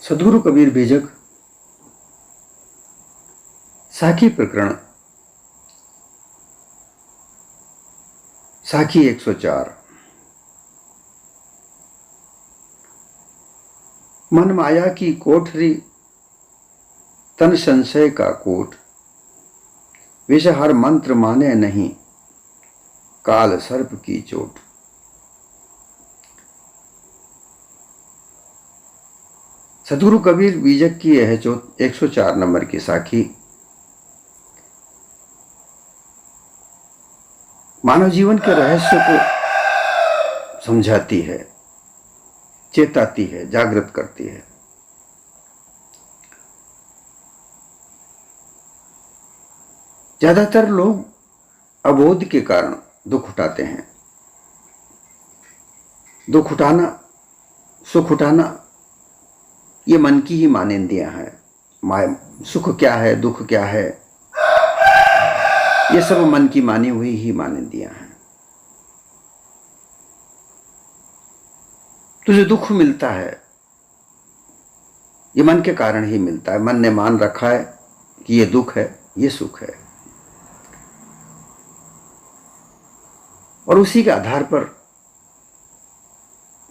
सद्गुरु कबीर बीजक साखी प्रकरण साखी 104। मन माया की कोठरी तन संशय का कोट, विष हर मंत्र माने नहीं काल सर्प की चोट। सद्गुरु कबीर बीजक की यह जो 104 नंबर की साखी मानव जीवन के रहस्य को समझाती है, चेताती है, जागृत करती है। ज्यादातर लोग अबोध के कारण दुख उठाते हैं। दुख उठाना, सुख उठाना, ये मन की ही मानेंदियां हैं। सुख क्या है, दुख क्या है, ये सब मन की मानी हुई ही मानेंदियां हैं। तुझे दुख मिलता है, ये मन के कारण ही मिलता है। मन ने मान रखा है कि ये दुख है, ये सुख है, और उसी के आधार पर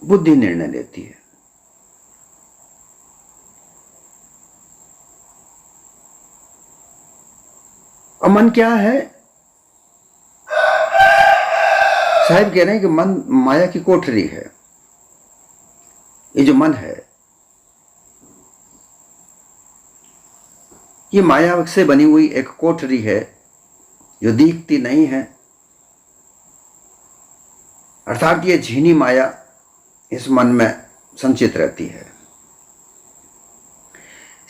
बुद्धि निर्णय लेती है। और मन क्या है? साहिब कह रहे हैं कि मन माया की कोठरी है। ये जो मन है, ये माया से बनी हुई एक कोठरी है जो दिखती नहीं है। अर्थात ये झीनी माया इस मन में संचित रहती है।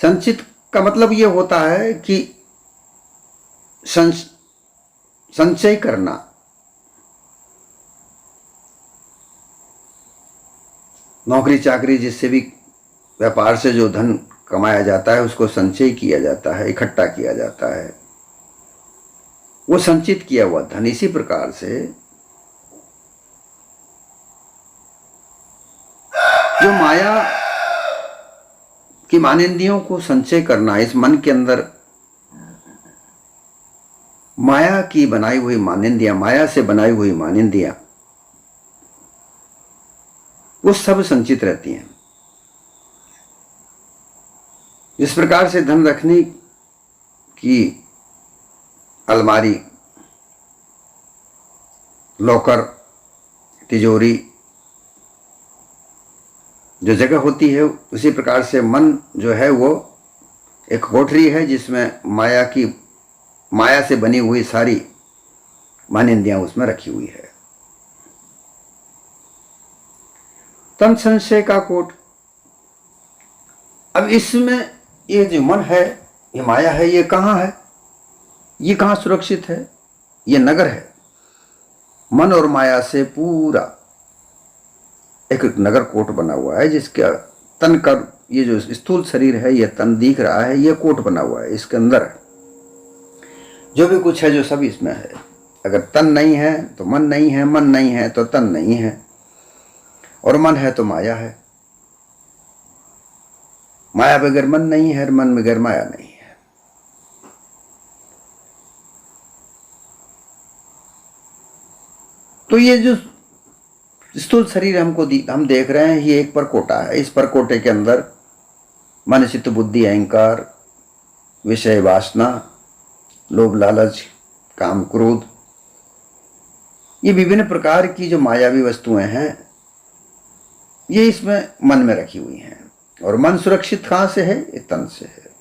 संचित का मतलब ये होता है कि संचय करना। नौकरी चाकरी जिससे भी व्यापार से जो धन कमाया जाता है उसको संचय किया जाता है, इकट्ठा किया जाता है। वो संचित किया हुआ धन। इसी प्रकार से जो माया की मानेंदियों को संचय करना, इस मन के अंदर माया की बनाई हुई मानेंदियां, माया से बनाई हुई मानेंदियां, वो सब संचित रहती हैं। जिस प्रकार से धन रखने की अलमारी, लॉकर, तिजोरी जो जगह होती है, उसी प्रकार से मन जो है वो एक कोठरी है जिसमें माया से बनी हुई सारी मानेंदियां उसमें रखी हुई है। तन संशय का कोट। अब इसमें ये जो मन है, ये माया है, ये कहाँ है? ये कहाँ सुरक्षित है? ये नगर है। मन और माया से पूरा एक नगर कोट बना हुआ है, जिसका तन का ये जो स्थूल शरीर है, ये तन दिख रहा है, ये कोट बना हुआ है। इसके अंदर जो भी कुछ है, जो सब इसमें है। अगर तन नहीं है तो मन नहीं है, मन नहीं है तो तन नहीं है, और मन है तो माया है। माया बगैर मन नहीं है, मन बगैर माया नहीं है। तो ये जो स्थूल शरीर हम देख रहे हैं, ये एक परकोटा है। इस परकोटे के अंदर मन, चित्त, बुद्धि, अहंकार, विषय वासना, लोभ, लालच, काम, क्रोध, ये विभिन्न प्रकार की जो मायावी वस्तुएं हैं, ये इसमें मन में रखी हुई हैं। और मन सुरक्षित कहां से है? ये तन से है।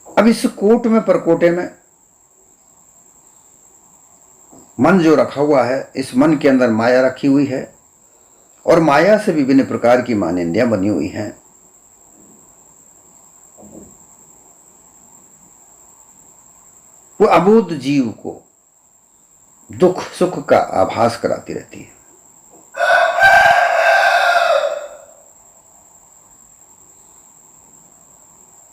अब इस कोट में, परकोटे में मन जो रखा हुआ है, इस मन के अंदर माया रखी हुई है, और माया से विभिन्न प्रकार की मानेंदियां बनी हुई हैं। वो अबोध जीव को दुख सुख का आभास कराती रहती है।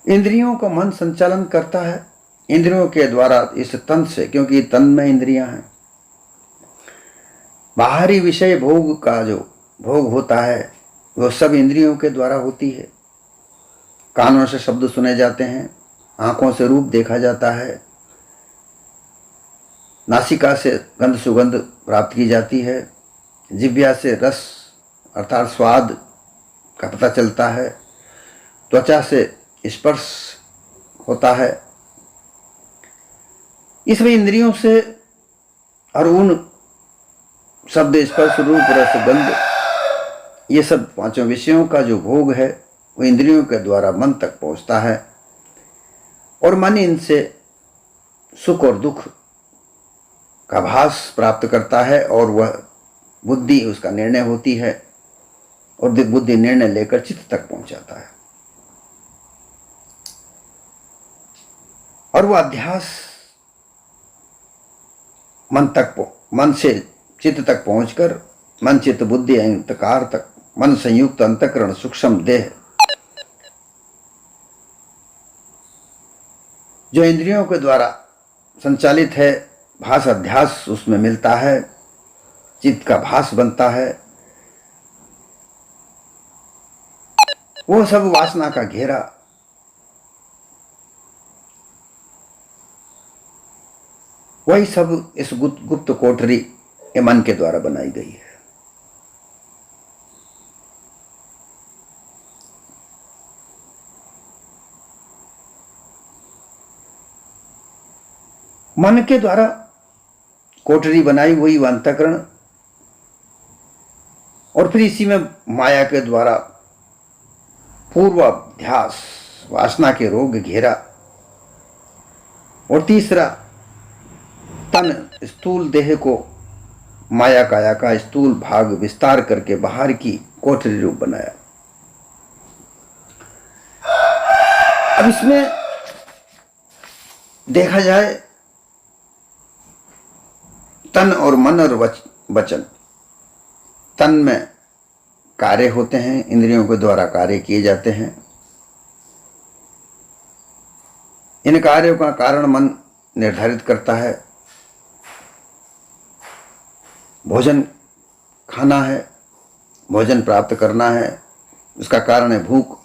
इंद्रियों का मन संचालन करता है, इंद्रियों के द्वारा इस तन से, क्योंकि तन में इंद्रियां हैं। बाहरी विषय भोग का जो भोग होता है वो सब इंद्रियों के द्वारा होती है। कानों से शब्द सुने जाते हैं, आंखों से रूप देखा जाता है, नासिका से गंध सुगंध प्राप्त की जाती है, जिह्वा से रस अर्थात स्वाद का पता चलता है, त्वचा से स्पर्श होता है। इसमें इंद्रियों से और उन शब्द स्पर्श रूप रस गंध ये सब पांचों विषयों का जो भोग है वो इंद्रियों के द्वारा मन तक पहुंचता है और मन इनसे सुख और दुख का भास प्राप्त करता है और वह बुद्धि उसका निर्णय होती है और बुद्धि निर्णय लेकर चित्त तक पहुंचाता है और वह अध्यास मन से चित्त तक पहुंचकर मन चित्त बुद्धि अहंकार तक मन संयुक्त अंतःकरण सूक्ष्म देह जो इंद्रियों के द्वारा संचालित है, भास अध्यास उसमें मिलता है, चित्त का भास बनता है, वो सब वासना का घेरा वही सब इस गुप्त कोठरी ये मन के द्वारा बनाई गई है। मन के द्वारा कोठरी बनाई वही अंतःकरण और फिर इसी में माया के द्वारा पूर्वाभ्यास वासना के रोग घेरा और तीसरा तन स्थूल देह को माया काया का स्थूल भाग विस्तार करके बाहर की कोठरी रूप बनाया। अब इसमें देखा जाए तन और मन और वचन, तन में कार्य होते हैं, इंद्रियों के द्वारा कार्य किए जाते हैं। इन कार्यों का कारण मन निर्धारित करता है। भोजन खाना है, भोजन प्राप्त करना है, उसका कारण है भूख।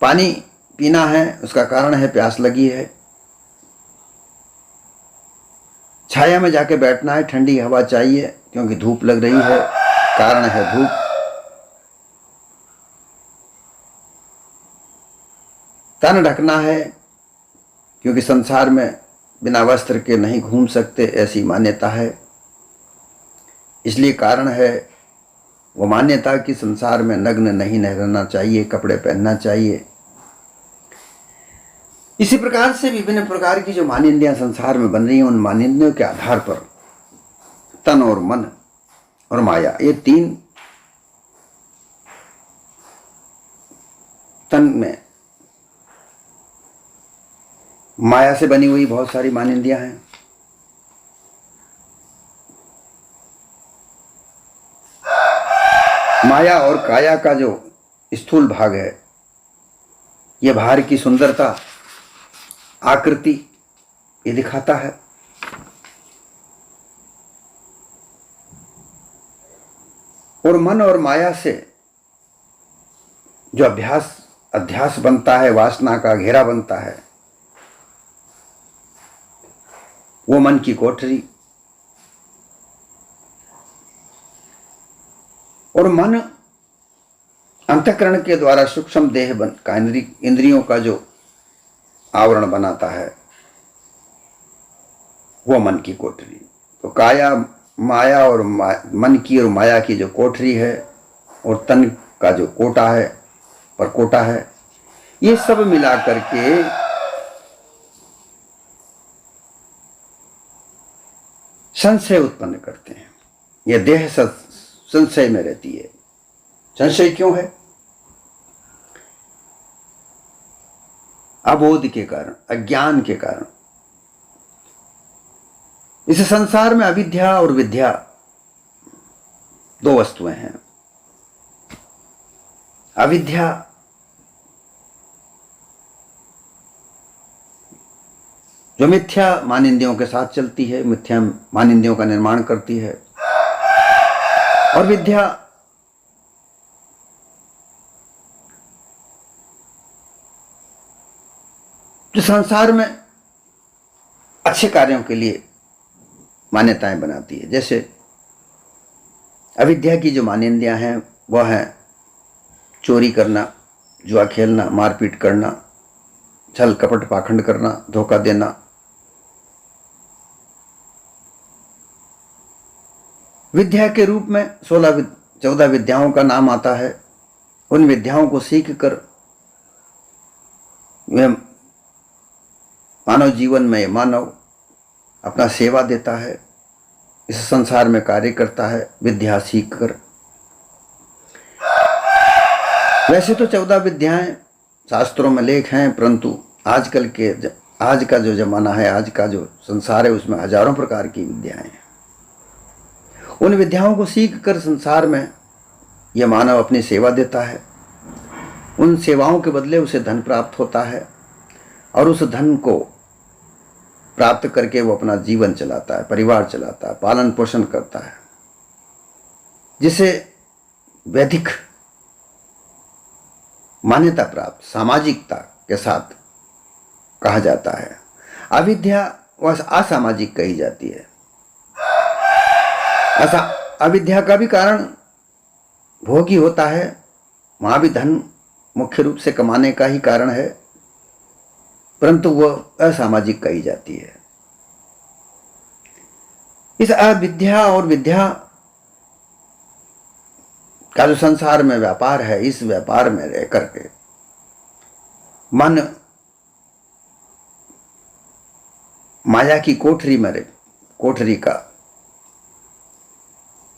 पानी पीना है, उसका कारण है प्यास लगी है। छाया में जाके बैठना है, ठंडी हवा चाहिए क्योंकि धूप लग रही है, कारण है भूख। तन ढकना है क्योंकि संसार में बिना वस्त्र के नहीं घूम सकते, ऐसी मान्यता है, इसलिए कारण है वो मान्यता कि संसार में नग्न नहीं रहना चाहिए, कपड़े पहनना चाहिए। इसी प्रकार से विभिन्न प्रकार की जो मान्यताएं संसार में बन रही हैं, उन मान्यताओं के आधार पर तन और मन और माया ये तीन, तन में माया से बनी हुई बहुत सारी मान्यताएं हैं। माया और काया का जो स्थूल भाग है, यह बाहर की सुंदरता आकृति ये दिखाता है और मन और माया से जो अध्यास बनता है, वासना का घेरा बनता है, वो मन की कोठरी। और मन अंतःकरण के द्वारा सूक्ष्म देह का इंद्रियों का जो आवरण बनाता है, वो मन की कोठरी। तो काया माया और मन की और माया की जो कोठरी है और तन का जो कोटा है, परकोटा है, ये सब मिला करके संशय उत्पन्न करते हैं। यह देह संशय में रहती है। संशय क्यों है? अबोध के कारण, अज्ञान के कारण। इस संसार में अविद्या और विद्या दो वस्तुएं हैं। अविद्या जो मिथ्या मानिंद्रियों के साथ चलती है, मिथ्या मानिंद्रियों का निर्माण करती है। और विद्या जो संसार में अच्छे कार्यों के लिए मान्यताएं बनाती है। जैसे अविद्या की जो मानिंद्रियां हैं वह है चोरी करना, जुआ खेलना, मारपीट करना, छल कपट पाखंड करना, धोखा देना। विद्या के रूप में 14 विद्याओं का नाम आता है। उन विद्याओं को सीख कर मानव जीवन में मानव अपना सेवा देता है, इस संसार में कार्य करता है विद्या सीख कर। वैसे तो 14 विद्याएं शास्त्रों में लेख हैं, परंतु आज का जो जमाना है, आज का जो संसार है, उसमें हजारों प्रकार की विद्याएं हैं। उन विद्याओं को सीख कर संसार में यह मानव अपनी सेवा देता है। उन सेवाओं के बदले उसे धन प्राप्त होता है और उस धन को प्राप्त करके वो अपना जीवन चलाता है, परिवार चलाता है, पालन पोषण करता है, जिसे वैदिक मान्यता प्राप्त सामाजिकता के साथ कहा जाता है। अविद्या वह असामाजिक कही जाती है। ऐसा अविद्या का भी कारण भोग ही होता है, वहां भी धन मुख्य रूप से कमाने का ही कारण है, परंतु वह असामाजिक कही जाती है। इस अविद्या और विद्या का जो संसार में व्यापार है, इस व्यापार में रह करके मन माया की कोठरी का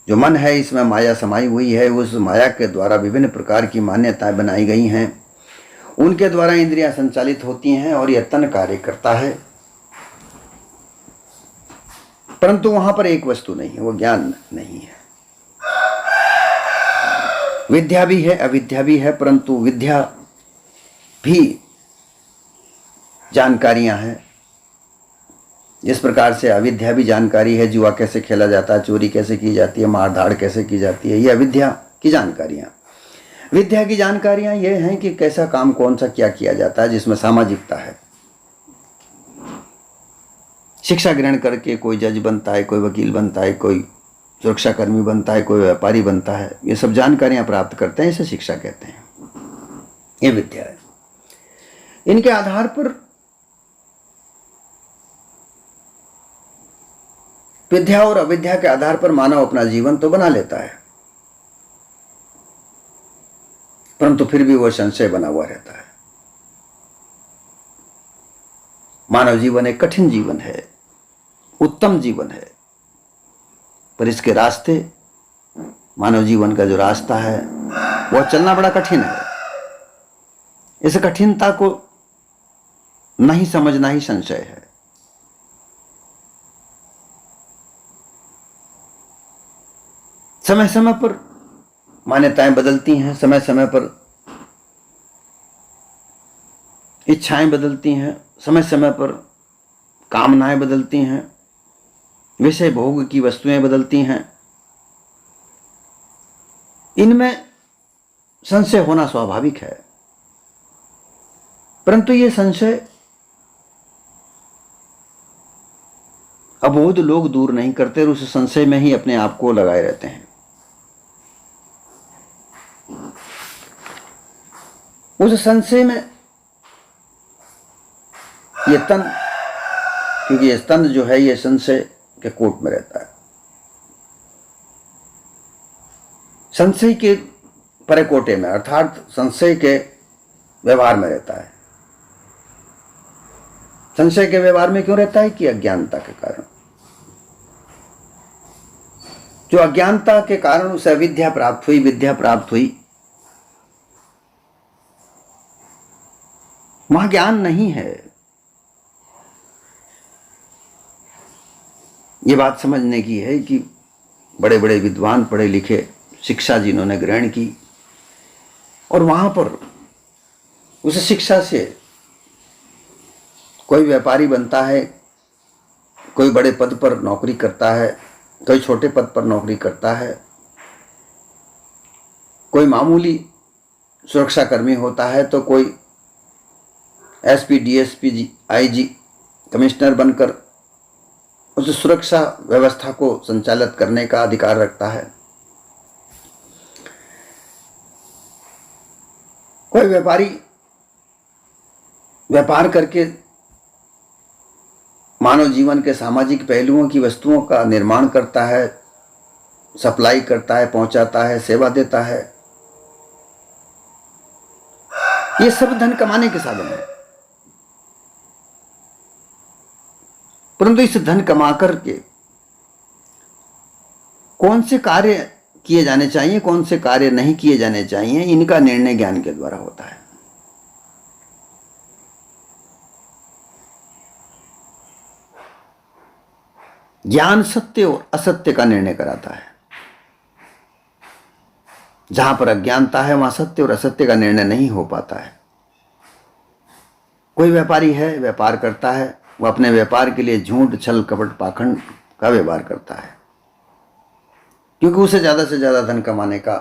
जो मन है, इसमें माया समाई हुई है। उस माया के द्वारा विभिन्न प्रकार की मान्यताएं बनाई गई हैं, उनके द्वारा इंद्रियां संचालित होती हैं और यह तन कार्य करता है। परंतु वहां पर एक वस्तु नहीं है, वो ज्ञान नहीं है। विद्या भी है, अविद्या भी है, परंतु विद्या भी जानकारियां हैं। जिस प्रकार से अविद्या भी जानकारी है, जुआ कैसे खेला जाता है, चोरी कैसे की जाती है, मारधाड़ कैसे की जाती है, ये अविद्या की जानकारियां। विद्या की जानकारियां ये हैं कि कैसा काम कौन सा क्या किया जाता है, जिसमें सामाजिकता है। शिक्षा ग्रहण करके कोई जज बनता है, कोई वकील बनता है, कोई सुरक्षाकर्मी बनता है, कोई व्यापारी बनता है, ये सब जानकारियां प्राप्त करते हैं, इसे शिक्षा कहते हैं। ये विद्या है। इनके आधार पर विद्या और अविद्या के आधार पर मानव अपना जीवन तो बना लेता है, परंतु फिर भी वह संशय बना हुआ रहता है। मानव जीवन एक कठिन जीवन है, उत्तम जीवन है, पर इसके रास्ते, मानव जीवन का जो रास्ता है वह चलना बड़ा कठिन है। इस कठिनता को नहीं समझना ही संशय है। समय समय पर मान्यताएं बदलती हैं, समय समय पर इच्छाएं बदलती हैं, समय समय पर कामनाएं बदलती हैं, विषय भोग की वस्तुएं बदलती हैं। इनमें संशय होना स्वाभाविक है, परंतु ये संशय अबोध लोग दूर नहीं करते और उस संशय में ही अपने आप को लगाए रहते हैं। उस संशय में ये तन, क्योंकि ये तन जो है ये संशय के कोट में रहता है, संशय के परकोटे में, अर्थात संशय के व्यवहार में रहता है। संशय के व्यवहार में क्यों रहता है? कि अज्ञानता के कारण। जो अज्ञानता के कारण उसे अविद्या प्राप्त हुई, विद्या प्राप्त हुई, वहां ज्ञान नहीं है। ये बात समझने की है कि बड़े बड़े विद्वान, पढ़े लिखे, शिक्षा जिन्होंने ग्रहण की, और वहां पर उस शिक्षा से कोई व्यापारी बनता है, कोई बड़े पद पर नौकरी करता है, कोई छोटे पद पर नौकरी करता है, कोई मामूली सुरक्षाकर्मी होता है, तो कोई एसपी, डीएसपी, आईजी, कमिश्नर बनकर उस सुरक्षा व्यवस्था को संचालित करने का अधिकार रखता है। कोई व्यापारी व्यापार करके मानव जीवन के सामाजिक पहलुओं की वस्तुओं का निर्माण करता है, सप्लाई करता है, पहुंचाता है, सेवा देता है। ये सब धन कमाने के साधन है। परंतु इस धन कमा करके कौन से कार्य किए जाने चाहिए, कौन से कार्य नहीं किए जाने चाहिए, इनका निर्णय ज्ञान के द्वारा होता है। ज्ञान सत्य और असत्य का निर्णय कराता है। जहां पर अज्ञानता है वहां सत्य और असत्य का निर्णय नहीं हो पाता है। कोई व्यापारी है, व्यापार करता है, वह अपने व्यापार के लिए झूठ, छल, कपट, पाखंड का व्यवहार करता है, क्योंकि उसे ज्यादा से ज्यादा धन कमाने का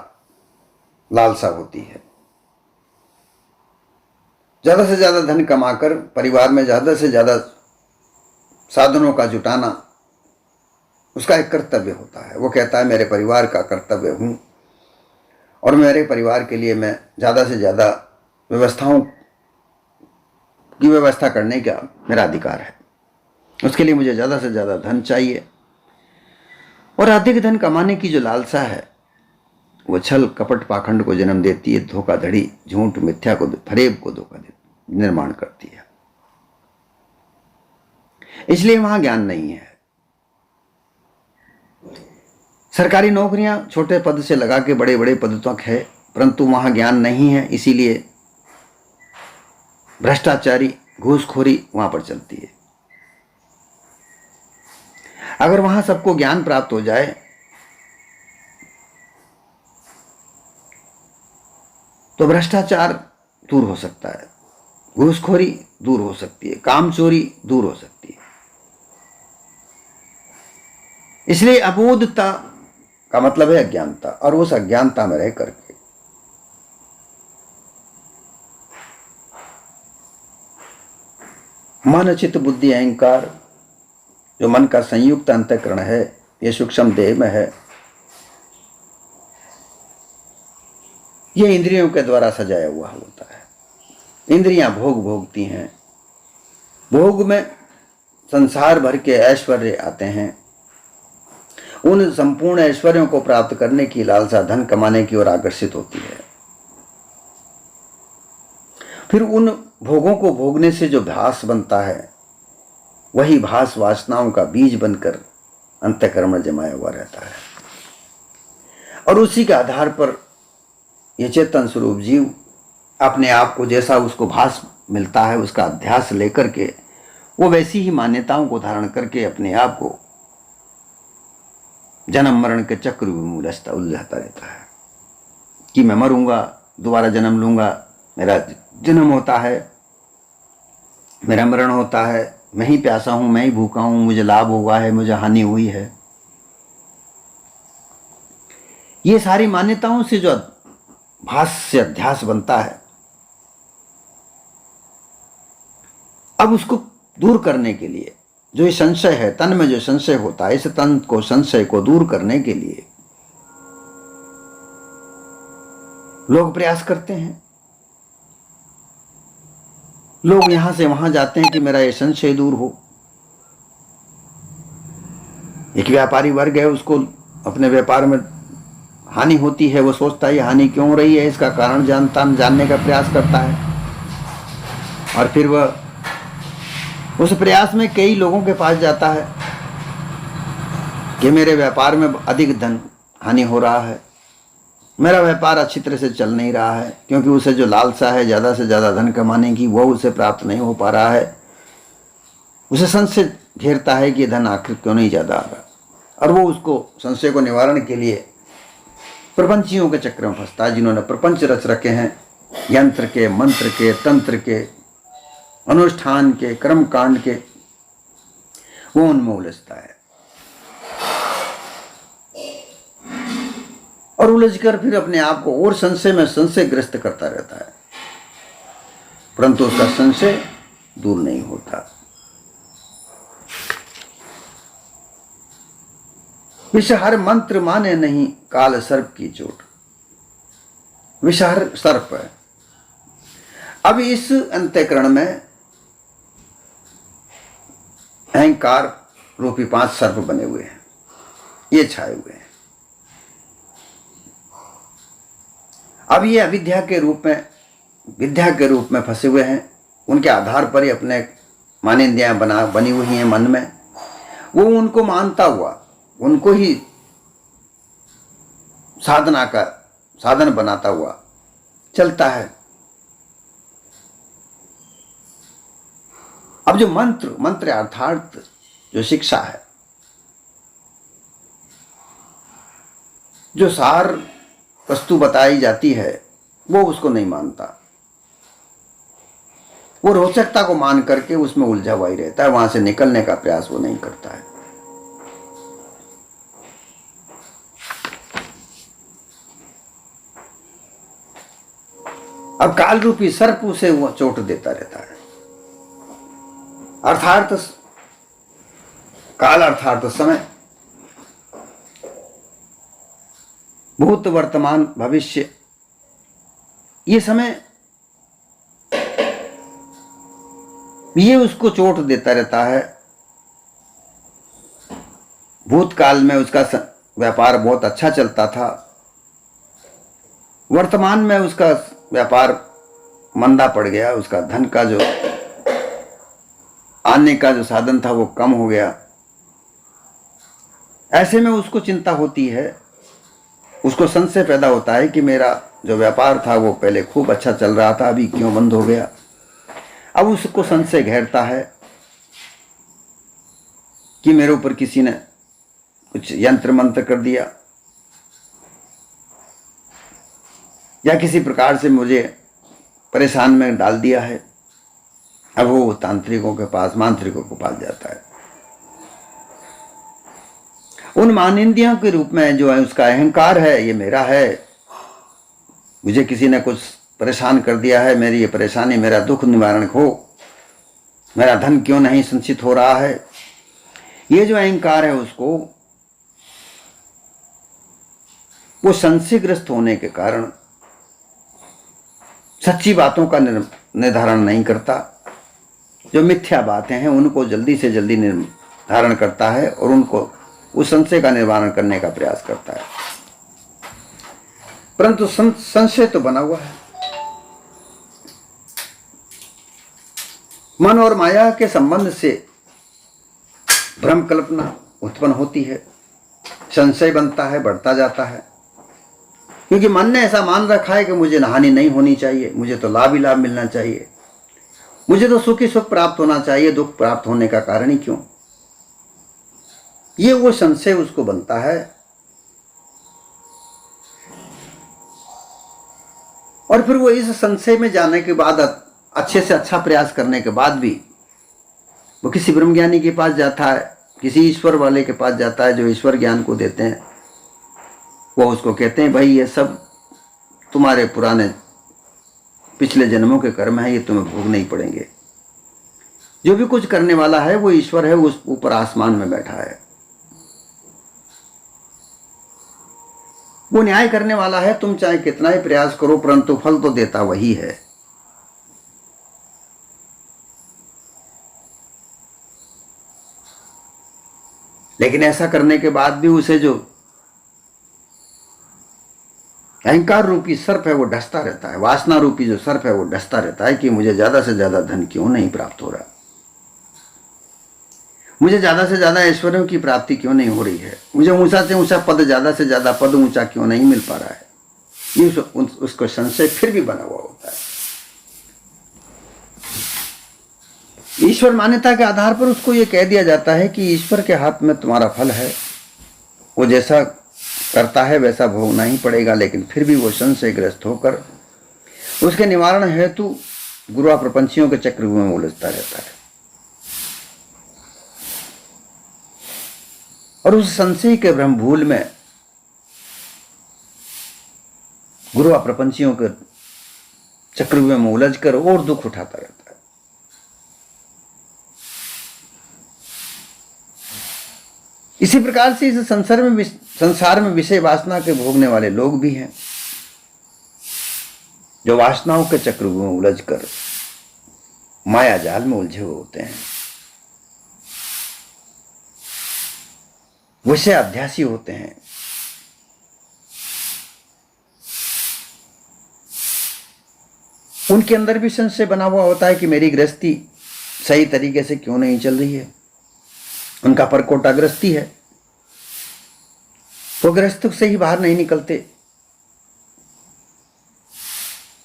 लालसा होती है। ज्यादा से ज्यादा धन कमाकर परिवार में ज्यादा से ज्यादा साधनों का जुटाना उसका एक कर्तव्य होता है। वो कहता है मेरे परिवार का कर्तव्य हूं और मेरे परिवार के लिए मैं ज्यादा से ज्यादा व्यवस्थाओं की व्यवस्था करने का मेरा अधिकार है। उसके लिए मुझे ज्यादा से ज्यादा धन चाहिए। और अधिक धन कमाने की जो लालसा है वो छल, कपट, पाखंड को जन्म देती है, धोखाधड़ी, झूठ, मिथ्या को, फरेब को धोखा देती, निर्माण करती है। इसलिए वहां ज्ञान नहीं है। सरकारी नौकरियां छोटे पद से लगा के बड़े बड़े पद तक है, परंतु वहां ज्ञान नहीं है। इसीलिए भ्रष्टाचारी, घूसखोरी वहां पर चलती है। अगर वहां सबको ज्ञान प्राप्त हो जाए तो भ्रष्टाचार दूर हो सकता है, घूसखोरी दूर हो सकती है, कामचोरी दूर हो सकती है। इसलिए अबोधता का मतलब है अज्ञानता, और उस अज्ञानता में रह करके मन, चित्त, बुद्धि, अहंकार, जो मन का संयुक्त अंतःकरण है, ये सूक्ष्म देह में है, ये इंद्रियों के द्वारा सजाया हुआ होता है। इंद्रियां भोग भोगती हैं, भोग में संसार भर के ऐश्वर्य आते हैं। उन संपूर्ण ऐश्वर्यों को प्राप्त करने की लालसा धन कमाने की ओर आकर्षित होती है। फिर उन भोगों को भोगने से जो भास बनता है, वही भास वासनाओं का बीज बनकर अंतःकरण में जमाया हुआ रहता है। और उसी के आधार पर ये चेतन स्वरूप जीव अपने आप को जैसा उसको भास मिलता है, उसका अध्यास लेकर के वो वैसी ही मान्यताओं को धारण करके अपने आप को जन्म मरण के चक्र में उलझाता रहता है कि मैं मरूंगा, दोबारा जन्म लूंगा, मेरा जन्म होता है, मेरा मरण होता है, मैं ही प्यासा हूं, मैं ही भूखा हूं, मुझे लाभ हुआ है, मुझे हानि हुई है। ये सारी मान्यताओं से जो भाष्य अध्यास बनता है, अब उसको दूर करने के लिए जो ये संशय है, तन में जो संशय होता है, इस तन को, संशय को दूर करने के लिए लोग प्रयास करते हैं। लोग यहां से वहां जाते हैं कि मेरा ये संशय दूर हो। एक व्यापारी वर्ग है, उसको अपने व्यापार में हानि होती है, वो सोचता है ये हानि क्यों हो रही है, इसका कारण जानने का प्रयास करता है। और फिर वह उस प्रयास में कई लोगों के पास जाता है कि मेरे व्यापार में अधिक धन हानि हो रहा है, मेरा व्यापार अच्छी तरह से चल नहीं रहा है, क्योंकि उसे जो लालसा है ज़्यादा से ज़्यादा धन कमाने की, वो उसे प्राप्त नहीं हो पा रहा है। उसे संशय घेरता है कि धन आखिर क्यों नहीं ज़्यादा आ रहा, और वो उसको संशय को निवारण के लिए प्रपंचियों के चक्र में फंसता है, जिन्होंने प्रपंच रच रखे हैं, यंत्र के, मंत्र के, तंत्र के, अनुष्ठान के, कर्म कांड के, वो उनमें उलझता है और उलझकर फिर अपने आप को और संशय में संशयग्रस्त करता रहता है, परंतु उसका संशय दूर नहीं होता। विषहर मंत्र माने नहीं, काल सर्प की चोट। विषहर सर्प है। अब इस अंतःकरण में अहंकार रूपी 5 सर्प बने हुए हैं, ये छाए हुए हैं। अब ये अविद्या के रूप में, विद्या के रूप में फंसे हुए हैं। उनके आधार पर ही अपने मानिंदियां बनी हुई हैं मन में। वो उनको मानता हुआ, उनको ही साधना का साधन बनाता हुआ चलता है। अब जो मंत्र अर्थात जो शिक्षा है, जो सार वस्तु बताई जाती है, वो उसको नहीं मानता। वो रोचकता को मान करके उसमें उलझा हुआ ही रहता है, वहां से निकलने का प्रयास वो नहीं करता है। अब काल रूपी सर्प उसे वो चोट देता रहता है। अर्थात काल अर्थात समय, भूत वर्तमान भविष्य, ये समय ये उसको चोट देता रहता है। भूतकाल में उसका व्यापार बहुत अच्छा चलता था, वर्तमान में उसका व्यापार मंदा पड़ गया, उसका धन का जो आने का जो साधन था वो कम हो गया। ऐसे में उसको चिंता होती है, उसको संशय पैदा होता है कि मेरा जो व्यापार था वो पहले खूब अच्छा चल रहा था, अभी क्यों बंद हो गया। अब उसको संशय घेरता है कि मेरे ऊपर किसी ने कुछ यंत्र मंत्र कर दिया, या किसी प्रकार से मुझे परेशान में डाल दिया है। अब वो तांत्रिकों के पास, मांत्रिकों के पास जाता है। उन मानिंदियों के रूप में जो है उसका अहंकार है, ये मेरा है, मुझे किसी ने कुछ परेशान कर दिया है, मेरी ये परेशानी, मेरा दुख निवारण हो, मेरा धन क्यों नहीं संचित हो रहा है, ये जो अहंकार है उसको वो संशयग्रस्त होने के कारण सच्ची बातों का निर्धारण नहीं करता। जो मिथ्या बातें हैं उनको जल्दी से जल्दी निर्धारण करता है और उनको उस संशय का निवारण करने का प्रयास करता है, परंतु संशय तो बना हुआ है। मन और माया के संबंध से भ्रम कल्पना उत्पन्न होती है, संशय बनता है, बढ़ता जाता है, क्योंकि मन ने ऐसा मान रखा है कि मुझे हानि नहीं होनी चाहिए, मुझे तो लाभ ही लाभ मिलना चाहिए, मुझे तो सुख ही सुख प्राप्त होना चाहिए, दुख प्राप्त होने का कारण ही क्यों। ये वो संशय उसको बनता है और फिर वो इस संशय में जाने के बाद, अच्छे से अच्छा प्रयास करने के बाद भी वो किसी ब्रह्मज्ञानी के पास जाता है, किसी ईश्वर वाले के पास जाता है जो ईश्वर ज्ञान को देते हैं। वो उसको कहते हैं भाई ये सब तुम्हारे पुराने पिछले जन्मों के कर्म है, ये तुम्हें भोगने ही पड़ेंगे। जो भी कुछ करने वाला है वो ईश्वर है, उस ऊपर आसमान में बैठा है, वो न्याय करने वाला है। तुम चाहे कितना ही प्रयास करो परंतु फल तो देता वही है। लेकिन ऐसा करने के बाद भी उसे जो अहंकार रूपी सर्प है वो डसता रहता है, वासना रूपी जो सर्प है वो डसता रहता है कि मुझे ज्यादा से ज्यादा धन क्यों नहीं प्राप्त हो रहा, मुझे ज्यादा से ज्यादा ऐश्वर्यों की प्राप्ति क्यों नहीं हो रही है, मुझे ऊंचा से ऊंचा पद, ज्यादा से ज्यादा पद ऊंचा क्यों नहीं मिल पा रहा है। ये उसको संशय फिर भी बना हुआ होता है। ईश्वर मान्यता के आधार पर उसको ये कह दिया जाता है कि ईश्वर के हाथ में तुम्हारा फल है, वो जैसा करता है वैसा भोगना ही पड़ेगा। लेकिन फिर भी वो संशयग्रस्त होकर उसके निवारण हेतु गुरुआ प्रपंचियों के चक्रव्यूह में उलझता रहता है। और उस संशय के भ्रमभूल में गुरुआ प्रपंचियों के चक्रव्यूह में उलझकर और दुख उठाता रहता है। इसी प्रकार से इस संसार में विषय वासना के भोगने वाले लोग भी हैं, जो वासनाओं के चक्रव्यूह में उलझकर माया जाल में उलझे हुए होते हैं, विषय अध्यासी होते हैं। उनके अंदर भी संशय बना हुआ होता है कि मेरी गृहस्थी सही तरीके से क्यों नहीं चल रही है। उनका परकोटा गृहस्थी है, वो गृहस्थ से ही बाहर नहीं निकलते,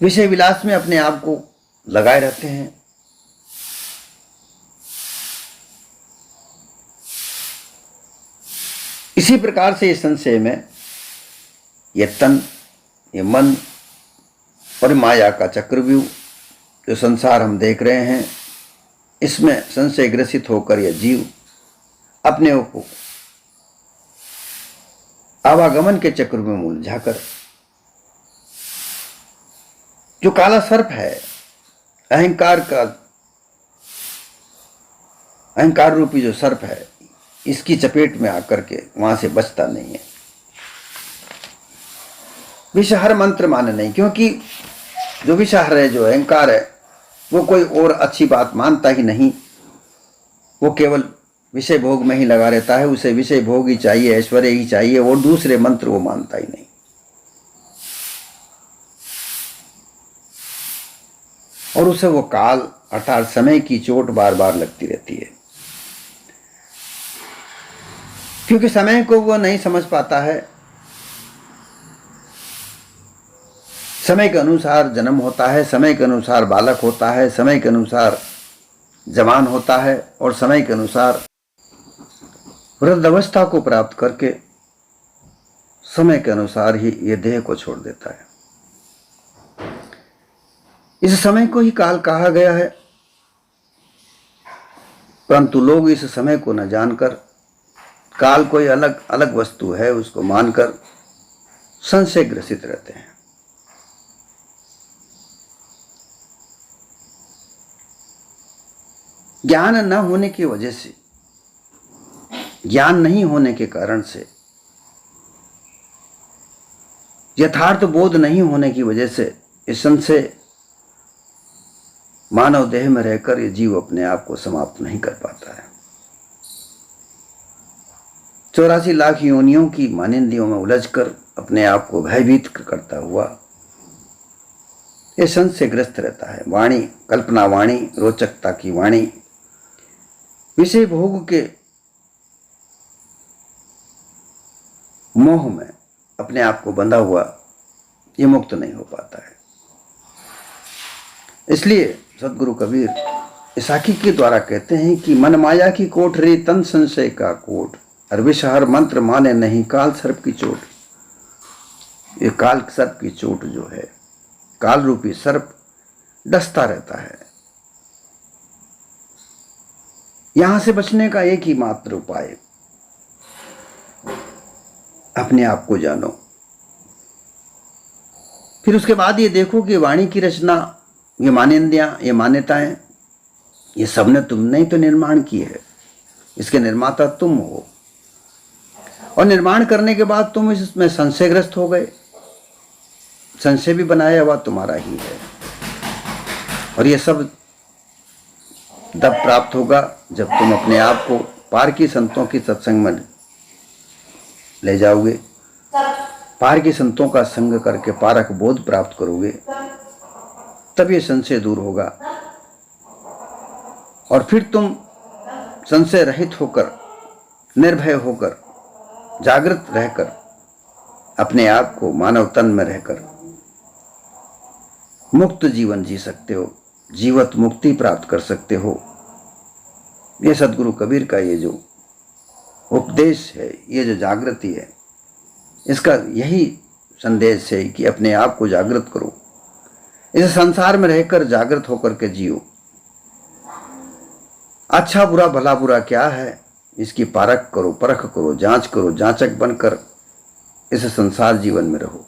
विषय विलास में अपने आप को लगाए रहते हैं। इसी प्रकार से इस संशय में ये तन, ये मन और माया का चक्रव्यूह जो संसार हम देख रहे हैं, इसमें संशय ग्रसित होकर यह जीव अपने को आवागमन के चक्रव्यूह में उलझाकर, जो काला सर्प है, अहंकार रूपी जो सर्प है, इसकी चपेट में आकर के वहां से बचता नहीं है। विषहर मंत्र माने नहीं, क्योंकि जो विषहर है, जो अहंकार है, वो कोई और अच्छी बात मानता ही नहीं। वो केवल विषय भोग में ही लगा रहता है, उसे विषय भोग ही चाहिए, ऐश्वर्य ही चाहिए, और दूसरे मंत्र वो मानता ही नहीं। और उसे वो काल अर्थात समय की चोट बार बार लगती रहती है, क्योंकि समय को वो नहीं समझ पाता है। समय के अनुसार जन्म होता है, समय के अनुसार बालक होता है, समय के अनुसार जवान होता है, और समय के अनुसार वृद्धावस्था को प्राप्त करके समय के अनुसार ही ये देह को छोड़ देता है। इस समय को ही काल कहा गया है, परंतु लोग इस समय को न जानकर काल कोई अलग अलग वस्तु है उसको मानकर संशय ग्रसित रहते हैं। ज्ञान न होने की वजह से, ज्ञान नहीं होने के कारण से, यथार्थ बोध नहीं होने की वजह से इस संशय मानव देह में रहकर ये जीव अपने आप को समाप्त नहीं कर पाता है। 84 लाख योनियों की मानिंदियों में उलझकर अपने आप को भयभीत करता हुआ ये संशय ग्रस्त रहता है। वाणी, कल्पना वाणी, रोचकता की वाणी, विषय भोग के मोह में अपने आप को बंधा हुआ ये मुक्त नहीं हो पाता है। इसलिए सदगुरु कबीर इसाकी के द्वारा कहते हैं कि मन माया की कोठरी, तन संशय का कोट, और विषहर मंत्र माने नहीं, काल सर्प की चोट। ये काल सर्प की चोट जो है, काल रूपी सर्प डसता रहता है। यहां से बचने का एक ही मात्र उपाय, अपने आप को जानो। फिर उसके बाद ये देखो कि वाणी की रचना, ये मानेंद्रियां, ये मान्यताएं, ये सबने तुमने ही तो निर्माण की है। इसके निर्माता तुम हो, और निर्माण करने के बाद तुम इसमें संशयग्रस्त हो गए। संशय भी बनाया हुआ तुम्हारा ही है, और ये सब तब प्राप्त होगा जब तुम अपने आप को पार की संतों की सत्संग में ले जाओगे, पार के संतों का संग करके पारक बोध प्राप्त करोगे, तब ये संशय दूर होगा। और फिर तुम संशय रहित होकर, निर्भय होकर, जागृत रहकर अपने आप को मानव तन में रहकर मुक्त जीवन जी सकते हो, जीवत मुक्ति प्राप्त कर सकते हो। ये सदगुरु कबीर का ये जो उपदेश है, ये जो जागृति है, इसका यही संदेश है कि अपने आप को जागृत करो, इस संसार में रहकर जागृत होकर के जियो। अच्छा बुरा भला बुरा क्या है, इसकी परख करो, जांच करो, जांचक बनकर इस संसार जीवन में रहो।